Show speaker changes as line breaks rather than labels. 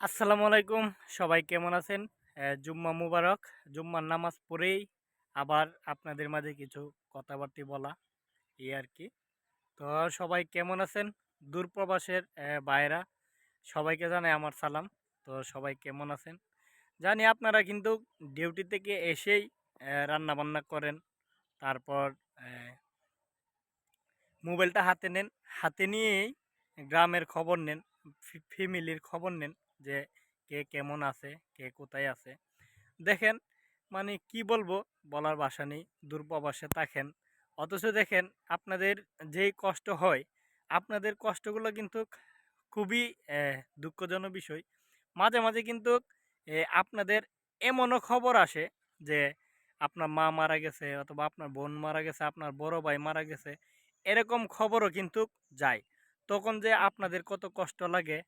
আসসালামু আলাইকুম। সবাই কেমন আছেন? জুম্মা মুবারক। জুম্মার নামাজ পড়েই আবার আপনাদের মাঝে কিছু কথাবার্তা বলা, এই আরকি। তো সবাই কেমন আছেন? দূরপ্রবাসের ভাইয়েরা সবাইকে জানাই আমার সালাম। তো সবাই কেমন আছেন? জানি আপনারা কিন্তু ডিউটি থেকে এসেই রান্নাবান্না করেন। তারপর মোবাইলটা হাতে নেন। হাতে নিয়েই গ্রামের খবর নেন, ফ্যামিলির খবর নেন যে কে কেমন আছে, কে কোথায় আছে। দেখেন, মানে কি বলবো, বলার ভাষা নেই। দূরপ্রবাসে থাকেন, অথচ দেখেন আপনাদের যেই কষ্ট হয়, আপনাদের কষ্টগুলো কিন্তু খুবই দুঃখজনক বিষয়। মাঝে মাঝে কিন্তু আপনাদের এমনও খবর আসে যে আপনার মা মারা গেছে, অথবা আপনার বোন মারা গেছে, আপনার বড় ভাই মারা গেছে, এরকম খবরও কিন্তু যায়। তখন যে আপনাদের কত কষ্ট লাগে